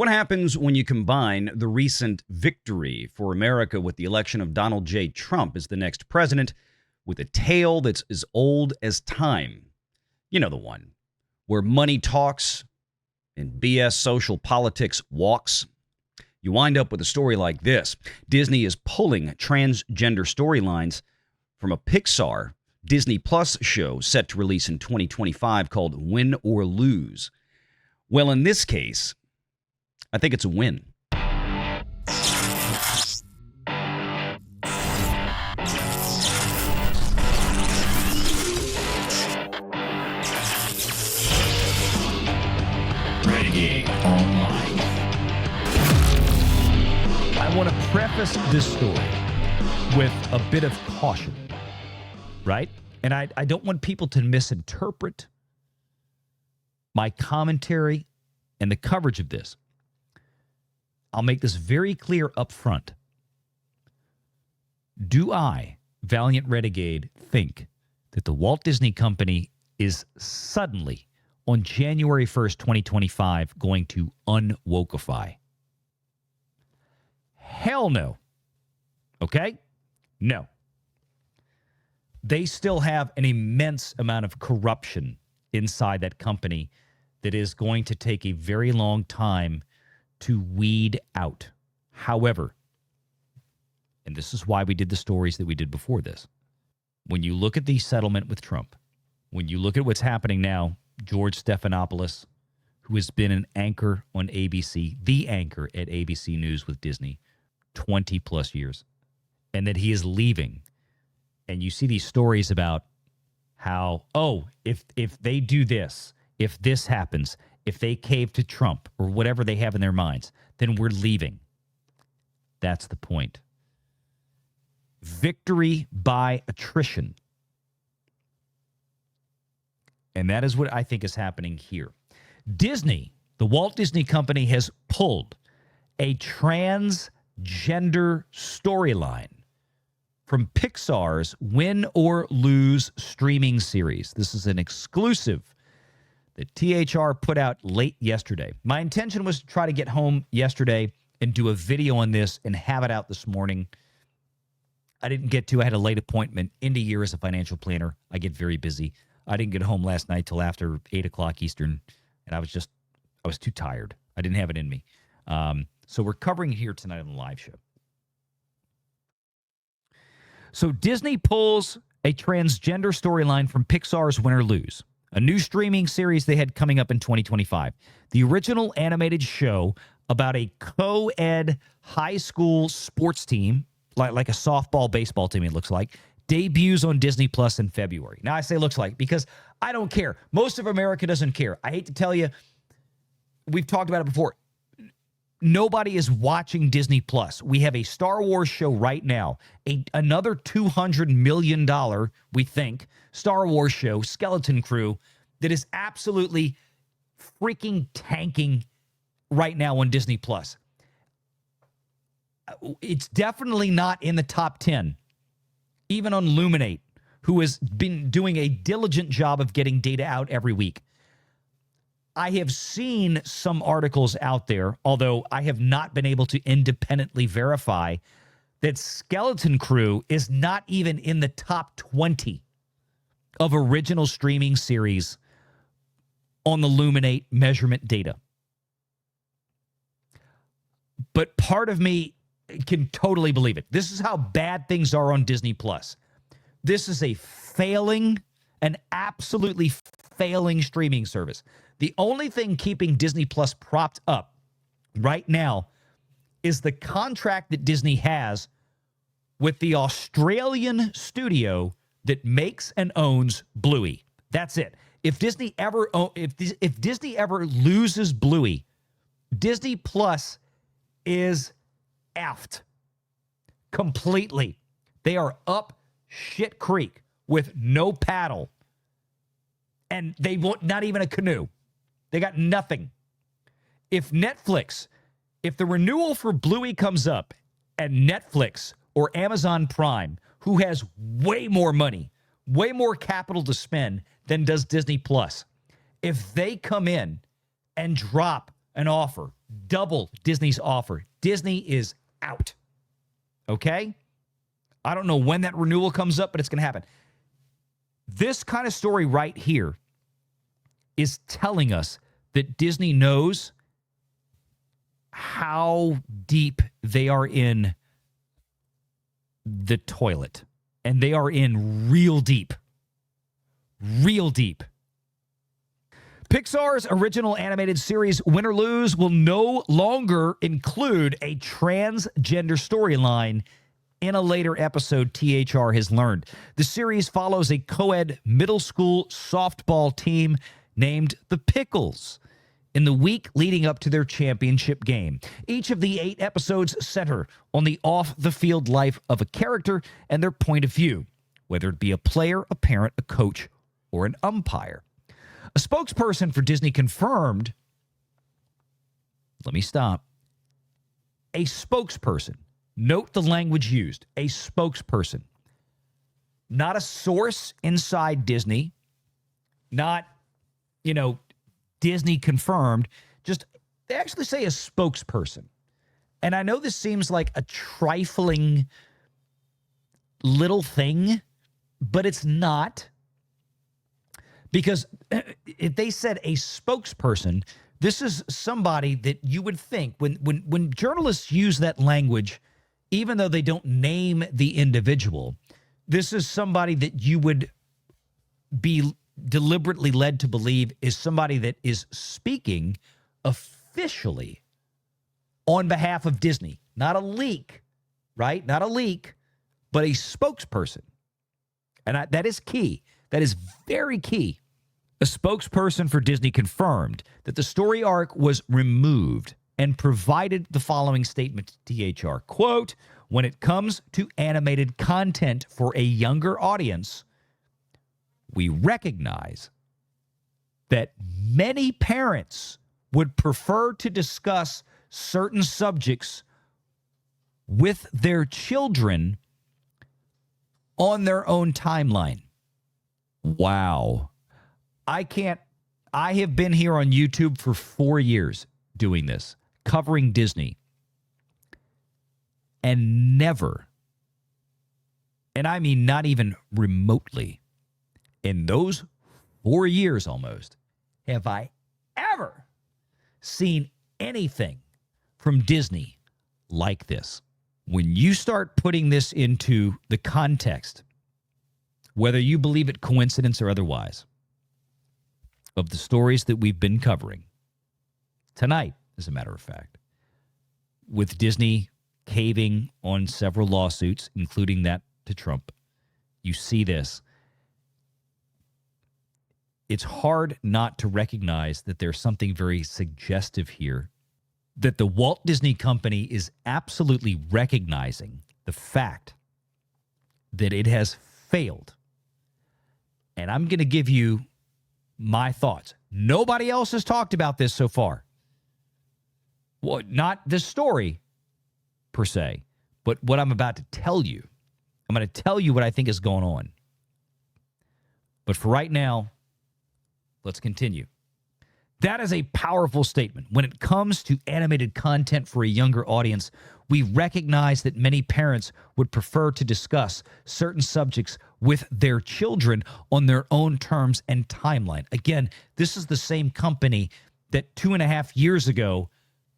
What happens when you combine the recent victory for America with the election of Donald J. Trump as the next president with a tale that's as old as time? You know the one, where money talks and BS social politics walks. You wind up with a story like this. Disney is pulling transgender storylines from a Pixar Disney Plus show set to release in 2025 called Win or Lose. Well, in this case, I think it's a win. Renegade Online. I want to preface this story with a bit of caution, right? And I don't want people to misinterpret my commentary and the coverage of this. I'll make this very clear up front. Do I, Valiant Renegade, think that the Walt Disney Company is suddenly, on January 1st, 2025, going to unwokeify? Hell no. Okay? No. They still have an immense amount of corruption inside that company that is going to take a very long time to weed out. However, and this is why we did the stories that we did before this, when you look at the settlement with Trump, when you look at what's happening now, George Stephanopoulos, who has been an anchor on ABC, the anchor at ABC News with Disney, 20 plus years, and that he is leaving. And you see these stories about how, if they do this, if this happens, if they cave to Trump or whatever they have in their minds, then we're leaving. That's the point. Victory by attrition. And that is what I think is happening here. Disney, the Walt Disney Company, has pulled a transgender storyline from Pixar's Win or Lose streaming series. This is an exclusive that THR put out late yesterday. My intention was to try to get home yesterday and do a video on this and have it out this morning. I didn't get to. I had a late appointment. End of year as a financial planner. I get very busy. I didn't get home last night till after 8 o'clock Eastern, and I was too tired. I didn't have it in me. So we're covering it here tonight on the live show. So Disney pulls a transgender storyline from Pixar's Win or Lose, a new streaming series they had coming up in 2025. The original animated show about a co-ed high school sports team, like a softball, baseball team, it looks like, debuts on Disney Plus in February. Now, I say looks like because I don't care. Most of America doesn't care. I hate to tell you, we've talked about it before. Nobody is watching Disney Plus. We have a Star Wars show right now, another $200 million, we think, Star Wars show, Skeleton Crew, that is absolutely freaking tanking right now on Disney Plus. It's definitely not in the top 10, even on Luminate, who has been doing a diligent job of getting data out every week. I have seen some articles out there, although I have not been able to independently verify, that Skeleton Crew is not even in the top 20 of original streaming series on the Luminate measurement data. But part of me can totally believe it. This is how bad things are on Disney Plus. This is a an absolutely failing streaming service. The only thing keeping Disney Plus propped up right now is the contract that Disney has with the Australian studio that makes and owns Bluey. That's it. If Disney ever if Disney ever loses Bluey, Disney Plus is effed completely. They are up shit creek with no paddle, and they won't, not even a canoe. They got nothing. If the renewal for Bluey comes up and Netflix or Amazon Prime, who has way more money, way more capital to spend than does Disney Plus, if they come in and drop an offer, double Disney's offer. Disney is out. Okay? I don't know when that renewal comes up, but it's going to happen. This kind of story right here is telling us that Disney knows how deep they are in the toilet. And they are in real deep. Real deep. Pixar's original animated series, Win or Lose, will no longer include a transgender storyline in a later episode, THR has learned. The series follows a co-ed middle school softball team named the Pickles in the week leading up to their championship game. Each of the 8 episodes center on the off-the-field life of a character and their point of view, whether it be a player, a parent, a coach, or an umpire. A spokesperson for Disney confirmed, let me stop, a spokesperson, note the language used, a spokesperson, not a source inside Disney, not, Disney confirmed, just, they actually say a spokesperson. And I know this seems like a trifling little thing, but it's not. Because if they said a spokesperson, this is somebody that you would think, when journalists use that language, even though they don't name the individual, this is somebody that you would be deliberately led to believe is somebody that is speaking officially on behalf of Disney. Not a leak, right? Not a leak, but a spokesperson. And that is key. That is very key. A spokesperson for Disney confirmed that the story arc was removed and provided the following statement to THR, quote, when it comes to animated content for a younger audience, we recognize that many parents would prefer to discuss certain subjects with their children on their own timeline. Wow. I have been here on YouTube for 4 years doing this, covering Disney. And never, and I mean not even remotely, in those 4 years almost, have I ever seen anything from Disney like this. When you start putting this into the context, whether you believe it coincidence or otherwise, of the stories that we've been covering tonight, as a matter of fact, with Disney caving on several lawsuits, including that to Trump, you see this. It's hard not to recognize that there's something very suggestive here, that the Walt Disney Company is absolutely recognizing the fact that it has failed. And I'm going to give you my thoughts. Nobody else has talked about this so far. Well, not this story per se, but what I'm about to tell you. I'm going to tell you what I think is going on. But for right now, let's continue. That is a powerful statement. When it comes to animated content for a younger audience, we recognize that many parents would prefer to discuss certain subjects with their children on their own terms and timeline. Again, this is the same company that 2.5 years ago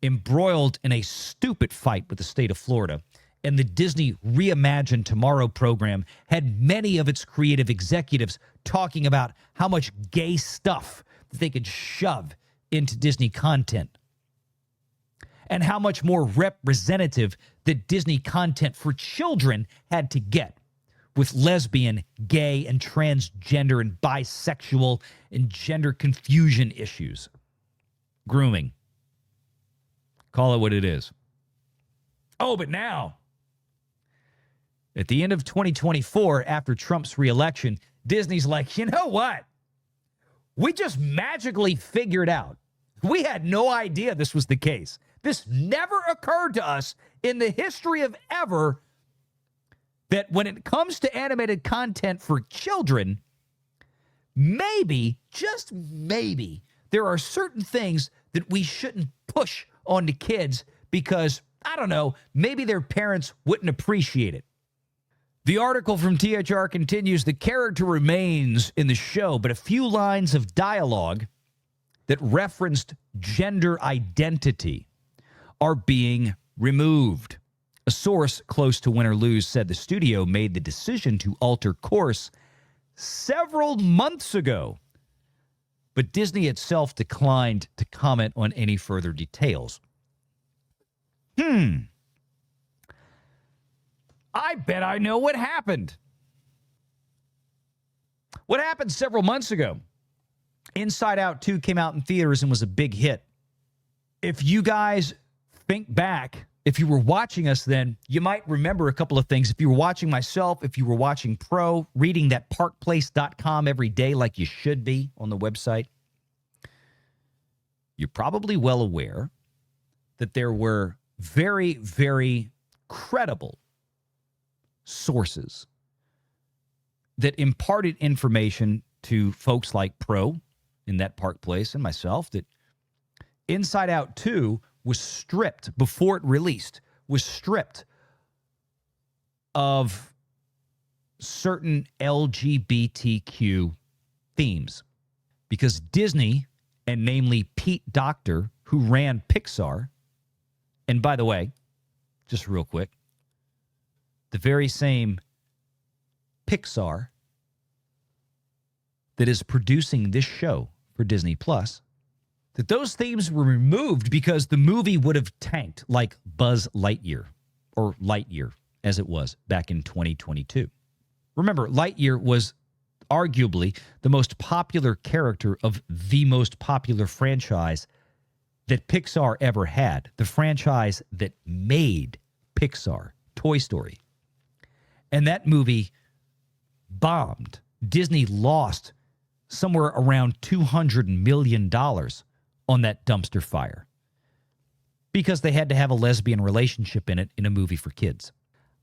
embroiled in a stupid fight with the state of Florida. And the Disney Reimagine Tomorrow program had many of its creative executives talking about how much gay stuff that they could shove into Disney content, and how much more representative that Disney content for children had to get, with lesbian, gay, and transgender and bisexual and gender confusion issues. Grooming. Call it what it is. Oh, but now, at the end of 2024, after Trump's reelection, Disney's like, you know what? We just magically figured out. We had no idea this was the case. This never occurred to us in the history of ever, that when it comes to animated content for children, maybe, just maybe, there are certain things that we shouldn't push onto kids because, I don't know, maybe their parents wouldn't appreciate it. The article from THR continues, the character remains in the show, but a few lines of dialogue that referenced gender identity are being removed. A source close to Win or Lose said the studio made the decision to alter course several months ago, but Disney itself declined to comment on any further details. I bet I know what happened. What happened several months ago? Inside Out 2 came out in theaters and was a big hit. If you guys think back, if you were watching us then, you might remember a couple of things. If you were watching myself, if you were watching Pro, reading that parkplace.com every day like you should be on the website, you're probably well aware that there were very, very credible sources that imparted information to folks like Pro in that Park Place and myself that Inside Out 2 was stripped before it released, was stripped of certain LGBTQ themes because Disney, and namely Pete Docter, who ran Pixar, and by the way, just real quick, the very same Pixar that is producing this show for Disney Plus, that those themes were removed because the movie would have tanked like Buzz Lightyear, or Lightyear as it was back in 2022. Remember, Lightyear was arguably the most popular character of the most popular franchise that Pixar ever had, the franchise that made Pixar, Toy Story. And that movie bombed. Disney lost somewhere around $200 million on that dumpster fire because they had to have a lesbian relationship in it in a movie for kids.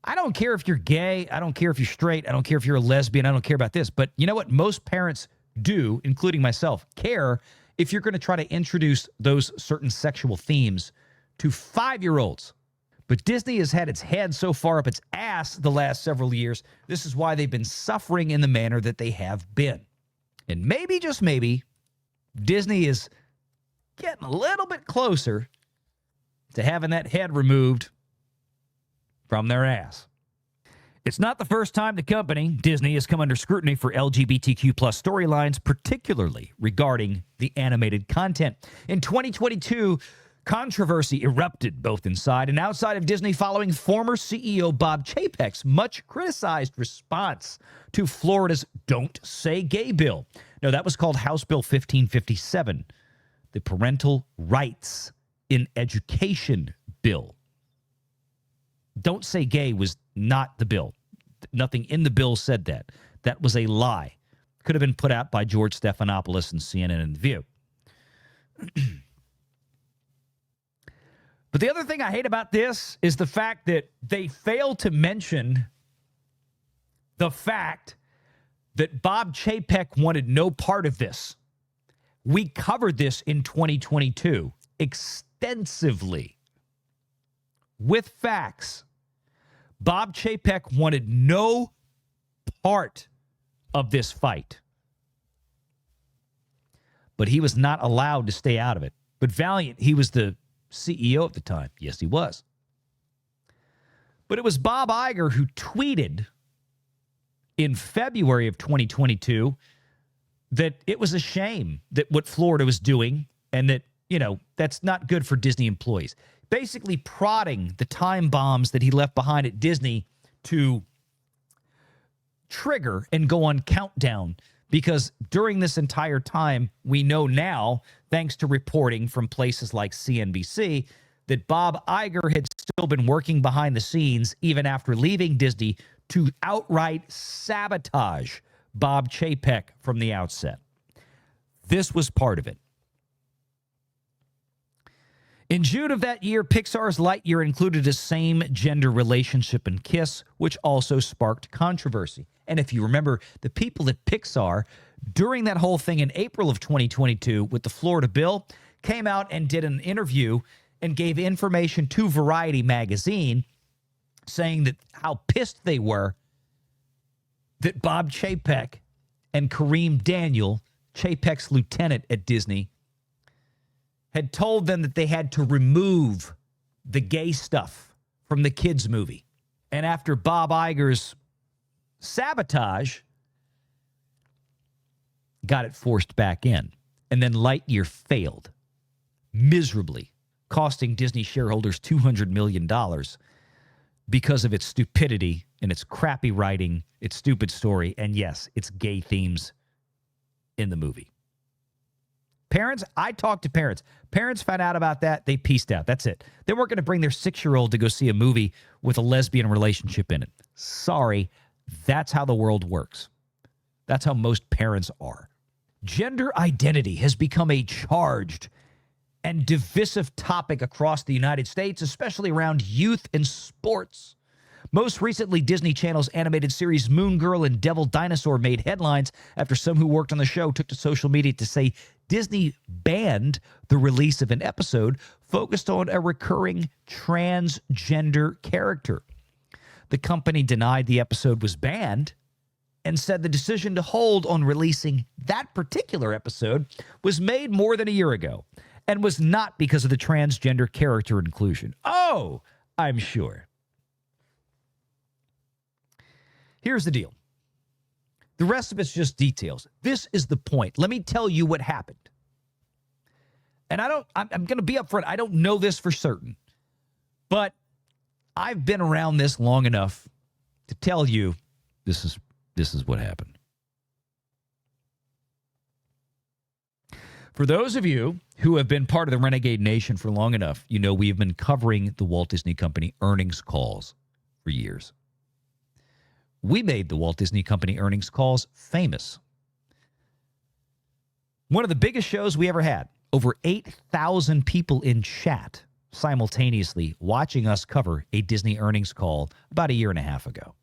I don't care if you're gay. I don't care if you're straight. I don't care if you're a lesbian. I don't care about this. But you know what? Most parents do, including myself, care if you're going to try to introduce those certain sexual themes to 5-year-olds. But Disney has had its head so far up its ass the last several years. This is why they've been suffering in the manner that they have been. And maybe, just maybe, Disney is getting a little bit closer to having that head removed from their ass. It's not the first time the company, Disney, has come under scrutiny for LGBTQ plus storylines, particularly regarding the animated content. In 2022, controversy erupted both inside and outside of Disney following former CEO Bob Chapek's much criticized response to Florida's Don't Say Gay bill. No, that was called House Bill 1557, the Parental Rights in Education bill. Don't Say Gay was not the bill. Nothing in the bill said that. That was a lie. Could have been put out by George Stephanopoulos and CNN and The View. But the other thing I hate about this is the fact that they fail to mention the fact that Bob Chapek wanted no part of this. We covered this in 2022 extensively with facts. Bob Chapek wanted no part of this fight. But he was not allowed to stay out of it. But Valiant, he was the CEO at the time. Yes, he was. But it was Bob Iger who tweeted in February of 2022 that it was a shame that what Florida was doing and that, you know, that's not good for Disney employees. Basically prodding the time bombs that he left behind at Disney to trigger and go on countdown, because during this entire time, we know now, thanks to reporting from places like CNBC, that Bob Iger had still been working behind the scenes even after leaving Disney to outright sabotage Bob Chapek from the outset. This was part of it. In June of that year, Pixar's Lightyear included a same-gender relationship and kiss, which also sparked controversy. And if you remember, the people at Pixar, during that whole thing in April of 2022 with the Florida bill, came out and did an interview and gave information to Variety magazine saying that how pissed they were that Bob Chapek and Kareem Daniel, Chapek's lieutenant at Disney, had told them that they had to remove the gay stuff from the kids' movie. And after Bob Iger's sabotage, got it forced back in. And then Lightyear failed miserably, costing Disney shareholders $200 million because of its stupidity and its crappy writing, its stupid story, and yes, its gay themes in the movie. Parents, I talked to parents. Parents found out about that. They pieced out. That's it. They weren't going to bring their 6-year-old to go see a movie with a lesbian relationship in it. Sorry, that's how the world works. That's how most parents are. Gender identity has become a charged and divisive topic across the United States, especially around youth and sports. Most recently, Disney Channel's animated series Moon Girl and Devil Dinosaur made headlines after some who worked on the show took to social media to say Disney banned the release of an episode focused on a recurring transgender character. The company denied the episode was banned and said the decision to hold on releasing that particular episode was made more than a year ago and was not because of the transgender character inclusion. Oh, I'm sure. Here's the deal. The rest of it's just details. This is the point. Let me tell you what happened. And I'm going to be upfront. I don't know this for certain, but I've been around this long enough to tell you this is what happened. For those of you who have been part of the Renegade Nation for long enough, you know we've been covering the Walt Disney Company earnings calls for years. We made the Walt Disney Company earnings calls famous. One of the biggest shows we ever had. Over 8,000 people in chat simultaneously watching us cover a Disney earnings call about a year and a half ago.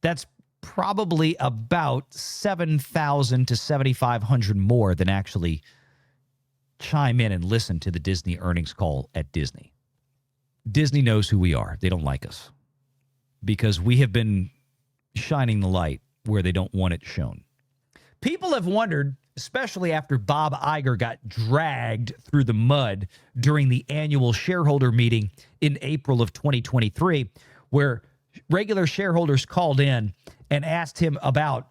That's probably about 7,000 to 7,500 more than actually chime in and listen to the Disney earnings call at Disney. Disney knows who we are. They don't like us because we have been shining the light where they don't want it shown. People have wondered, especially after Bob Iger got dragged through the mud during the annual shareholder meeting in April of 2023, where regular shareholders called in and asked him about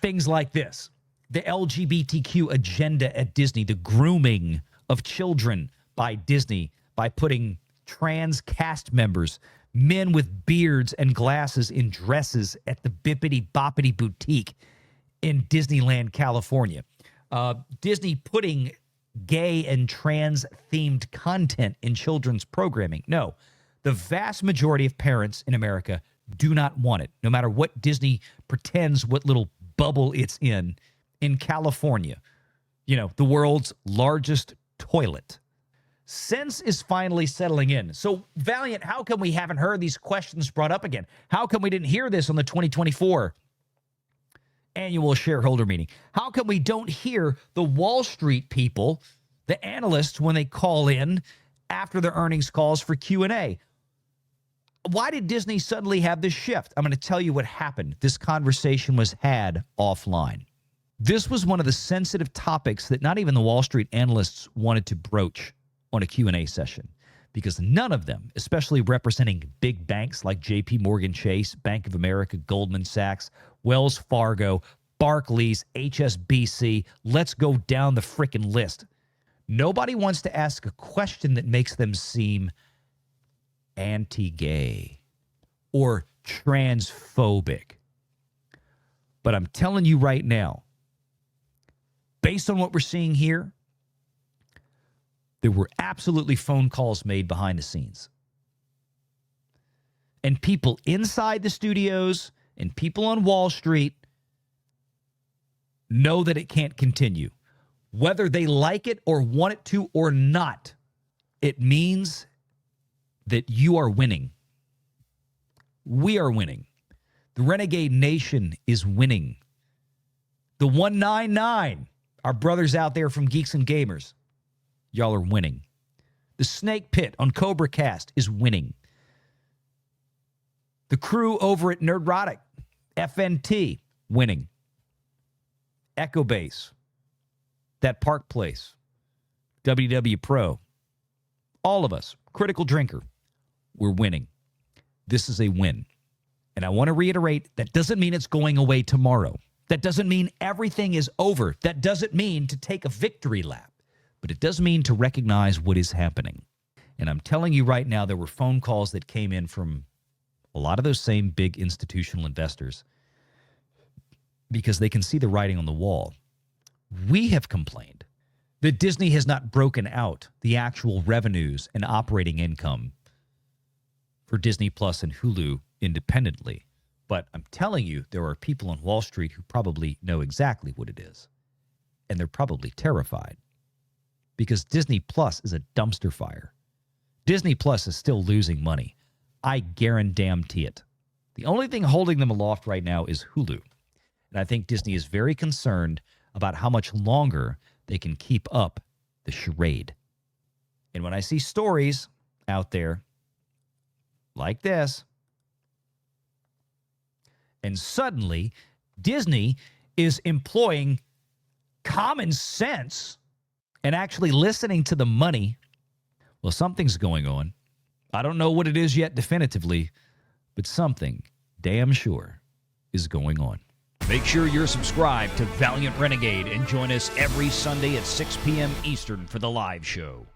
things like this: the LGBTQ agenda at Disney, the grooming of children by Disney by putting trans cast members, men with beards and glasses in dresses at the Bippity Boppity Boutique in Disneyland, California. Disney putting gay and trans-themed content in children's programming. No, the vast majority of parents in America do not want it, no matter what Disney pretends what little bubble it's in California. You know, the world's largest toilet. Sense is finally settling in. So, Valiant, how come we haven't heard these questions brought up again? How come we didn't hear this on the 2024 annual shareholder meeting? How come we don't hear the Wall Street people, the analysts, when they call in after their earnings calls for Q&A? Why did Disney suddenly have this shift? I'm going to tell you what happened. This conversation was had offline. This was one of the sensitive topics that not even the Wall Street analysts wanted to broach on a Q&A session, because none of them, especially representing big banks like JP Morgan Chase, Bank of America, Goldman Sachs, Wells Fargo, Barclays, HSBC, let's go down the frickin' list. Nobody wants to ask a question that makes them seem anti-gay or transphobic. But I'm telling you right now, based on what we're seeing here, there were absolutely phone calls made behind the scenes. And people inside the studios and people on Wall Street know that it can't continue. Whether they like it or want it to or not, it means that you are winning. We are winning. The Renegade Nation is winning. The 199 Our brothers out there from Geeks and Gamers, y'all are winning. The Snake Pit on Cobra Cast is winning. The crew over at Nerdrotic, FNT, winning. Echo Base, that Park Place, WW Pro, all of us, Critical Drinker, we're winning. This is a win. And I want to reiterate, that doesn't mean it's going away tomorrow. That doesn't mean everything is over. That doesn't mean to take a victory lap. But it does mean to recognize what is happening. And I'm telling you right now, there were phone calls that came in from a lot of those same big institutional investors because they can see the writing on the wall. We have complained that Disney has not broken out the actual revenues and operating income for Disney Plus and Hulu independently. But I'm telling you, there are people on Wall Street who probably know exactly what it is. And they're probably terrified because Disney Plus is a dumpster fire. Disney Plus is still losing money. I guarantee it. The only thing holding them aloft right now is Hulu. And I think Disney is very concerned about how much longer they can keep up the charade. And when I see stories out there like this, and suddenly Disney is employing common sense and actually listening to the money, well, something's going on. I don't know what it is yet definitively, but something damn sure is going on. Make sure you're subscribed to Valiant Renegade and join us every Sunday at 6 p.m. Eastern for the live show.